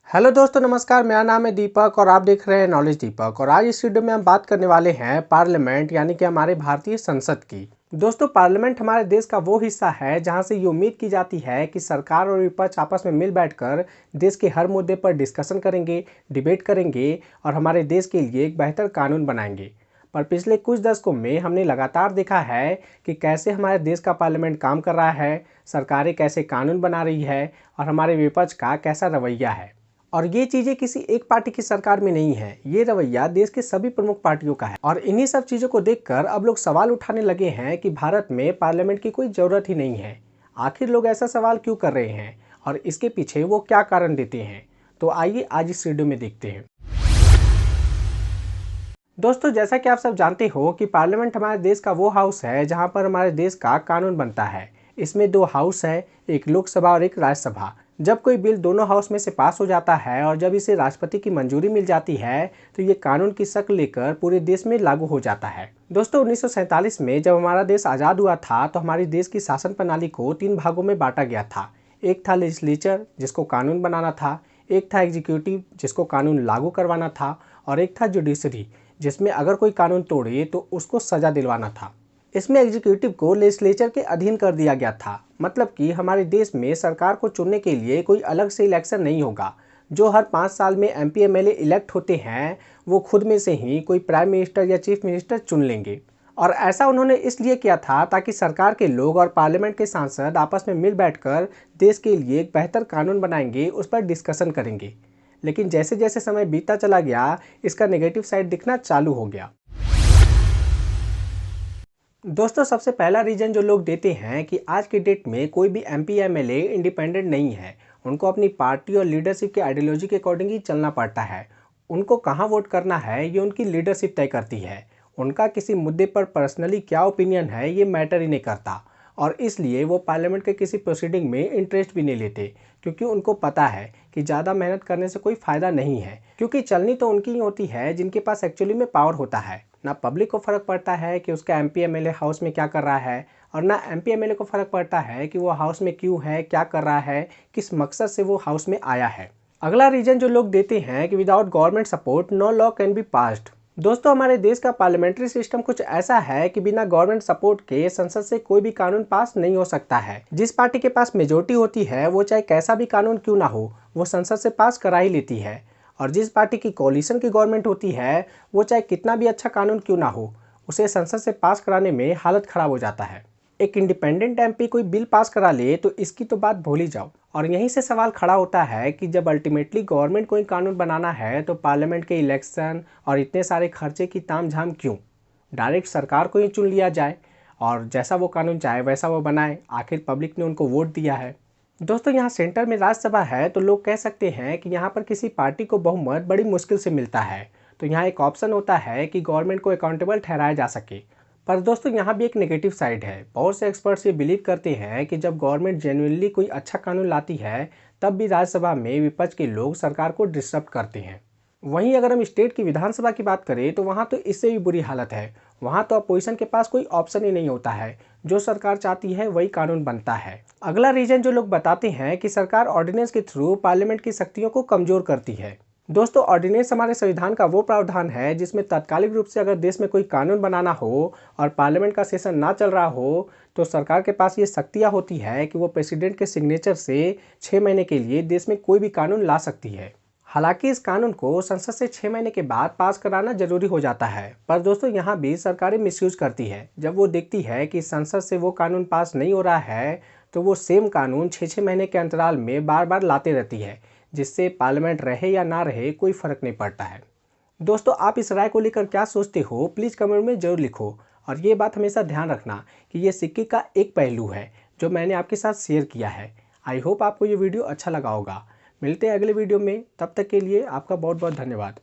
Hello दोस्तों, नमस्कार। मेरा नाम है दीपक और आप देख रहे हैं नॉलेज दीपक। और आज इस वीडियो में हम बात करने वाले हैं पार्लियामेंट यानी कि हमारे भारतीय संसद की। दोस्तों, पार्लियामेंट हमारे देश का वो हिस्सा है जहां से ये उम्मीद की जाती है कि सरकार और विपक्ष आपस में मिल बैठकर देश के हर मुद्दे पर डिस्कशन करेंगे, डिबेट करेंगे और हमारे देश के लिए एक बेहतर कानून बनाएंगे। पर पिछले कुछ दशकों में हमने लगातार देखा है कि कैसे हमारे देश का पार्लियामेंट काम कर रहा है, सरकारें कैसे कानून बना रही है और हमारे विपक्ष का कैसा रवैया है। और ये चीज़ें किसी एक पार्टी की सरकार में नहीं है, ये रवैया देश के सभी प्रमुख पार्टियों का है। और इन्हीं सब चीज़ों को देखकर अब लोग सवाल उठाने लगे हैं कि भारत में पार्लियामेंट की कोई ज़रूरत ही नहीं है। आखिर लोग ऐसा सवाल क्यों कर रहे हैं और इसके पीछे वो क्या कारण देते हैं, तो आइए आज इस वीडियो में देखते हैं। दोस्तों, जैसा कि आप सब जानते हो कि पार्लियामेंट हमारे देश का वो हाउस है जहां पर हमारे देश का कानून बनता है। इसमें दो हाउस है, एक लोकसभा और एक राज्यसभा। जब कोई बिल दोनों हाउस में से पास हो जाता है और जब इसे राष्ट्रपति की मंजूरी मिल जाती है तो ये कानून की शक्ल लेकर पूरे देश में लागू हो जाता है। दोस्तों, 1947 में जब हमारा देश आज़ाद हुआ था तो हमारे देश की शासन प्रणाली को 3 भागों में बांटा गया था। एक था लेजिस्लेचर, जिसको कानून बनाना था, एक था एग्जीक्यूटिव, जिसको कानून लागू करवाना था, और एक था जुडिशरी, जिसमें अगर कोई कानून तोड़े तो उसको सजा दिलवाना था। इसमें एग्जीक्यूटिव को लेजिस्लेचर के अधीन कर दिया गया था। मतलब कि हमारे देश में सरकार को चुनने के लिए कोई अलग से इलेक्शन नहीं होगा। जो हर 5 साल में MP MLA इलेक्ट होते हैं वो खुद में से ही कोई प्राइम मिनिस्टर या चीफ मिनिस्टर चुन लेंगे। और ऐसा उन्होंने इसलिए किया था ताकि सरकार के लोग और पार्लियामेंट के सांसद आपस में मिल बैठकर देश के लिए एक बेहतर कानून बनाएंगे, उस पर डिस्कशन करेंगे। लेकिन जैसे जैसे समय बीतता चला गया इसका नेगेटिव साइड दिखना चालू हो गया। दोस्तों, सबसे पहला रीजन जो लोग देते हैं कि आज की डेट में कोई भी MP MLA इंडिपेंडेंट नहीं है। उनको अपनी पार्टी और लीडरशिप के आइडियोलॉजी के अकॉर्डिंग ही चलना पड़ता है। उनको कहाँ वोट करना है ये उनकी लीडरशिप तय करती है। उनका किसी मुद्दे पर पर्सनली क्या ओपिनियन है ये मैटर ही नहीं करता। और इसलिए वो पार्लियामेंट के किसी प्रोसीडिंग में इंटरेस्ट भी नहीं लेते, क्योंकि उनको पता है कि ज़्यादा मेहनत करने से कोई फ़ायदा नहीं है। क्योंकि चलनी तो उनकी ही होती है जिनके पास एक्चुअली में पावर होता है। ना पब्लिक को फ़र्क पड़ता है कि उसका MP MLA हाउस में क्या कर रहा है, और ना MP MLA को फ़र्क पड़ता है कि वो हाउस में क्यों है, क्या कर रहा है, किस मकसद से वो हाउस में आया है। अगला रीजन जो लोग देते हैं कि without government support no law can be passed. दोस्तों, हमारे देश का पार्लियामेंट्री सिस्टम कुछ ऐसा है कि बिना गवर्नमेंट सपोर्ट के संसद से कोई भी कानून पास नहीं हो सकता है। जिस पार्टी के पास मेजोरिटी होती है वो चाहे कैसा भी कानून क्यों ना हो वो संसद से पास करा ही लेती है। और जिस पार्टी की कोalition की गवर्नमेंट होती है वो चाहे कितना भी अच्छा कानून क्यों ना हो उसे संसद से पास कराने में हालत खराब हो जाता है। एक इंडिपेंडेंट MP कोई बिल पास करा ले तो इसकी तो बात भूल ही जाओ। और यहीं से सवाल खड़ा होता है कि जब अल्टीमेटली गवर्नमेंट कोई कानून बनाना है तो पार्लियामेंट के इलेक्शन और इतने सारे खर्चे की तामझाम क्यों? डायरेक्ट सरकार को ही चुन लिया जाए और जैसा वो कानून चाहे वैसा वो बनाए। आखिर पब्लिक ने उनको वोट दिया है। दोस्तों, यहाँ सेंटर में राज्यसभा है तो लोग कह सकते हैं कि यहाँ पर किसी पार्टी को बहुमत बड़ी मुश्किल से मिलता है। तो यहाँ एक ऑप्शन होता है कि गवर्नमेंट को अकाउंटेबल ठहराया जा सके। पर दोस्तों, यहाँ भी एक नेगेटिव साइड है। बहुत से एक्सपर्ट्स ये बिलीव करते हैं कि जब गवर्नमेंट जेन्युइनली कोई अच्छा कानून लाती है तब भी राज्यसभा में विपक्ष के लोग सरकार को डिस्टर्ब करते हैं। वहीं अगर हम स्टेट की विधानसभा की बात करें तो वहाँ तो इससे भी बुरी हालत है। वहाँ तो अपोजिशन के पास कोई ऑप्शन ही नहीं होता है। जो सरकार चाहती है वही कानून बनता है। अगला रीजन जो लोग बताते हैं कि सरकार ऑर्डिनेंस के थ्रू पार्लियामेंट की शक्तियों को कमजोर करती है। दोस्तों, ऑर्डिनेंस हमारे संविधान का वो प्रावधान है जिसमें तात्कालिक रूप से अगर देश में कोई कानून बनाना हो और पार्लियामेंट का सेशन ना चल रहा हो तो सरकार के पास ये शक्तियाँ होती है कि वो प्रेसिडेंट के सिग्नेचर से 6 महीने के लिए देश में कोई भी कानून ला सकती है। हालांकि इस कानून को संसद से 6 महीने के बाद पास कराना जरूरी हो जाता है। पर दोस्तों, यहाँ भी सरकारें मिसयूज करती है। जब वो देखती है कि संसद से वो कानून पास नहीं हो रहा है तो वो सेम कानून 6-6 महीने के अंतराल में बार बार लाते रहती है, जिससे पार्लियामेंट रहे या ना रहे कोई फर्क नहीं पड़ता है। दोस्तों, आप इस राय को लेकर क्या सोचते हो प्लीज़ कमेंट में जरूर लिखो। और ये बात हमेशा ध्यान रखना कि ये सिक्के का एक पहलू है जो मैंने आपके साथ शेयर किया है। आई होप आपको ये वीडियो अच्छा लगा होगा। मिलते हैं अगले वीडियो में, तब तक के लिए आपका बहुत बहुत धन्यवाद।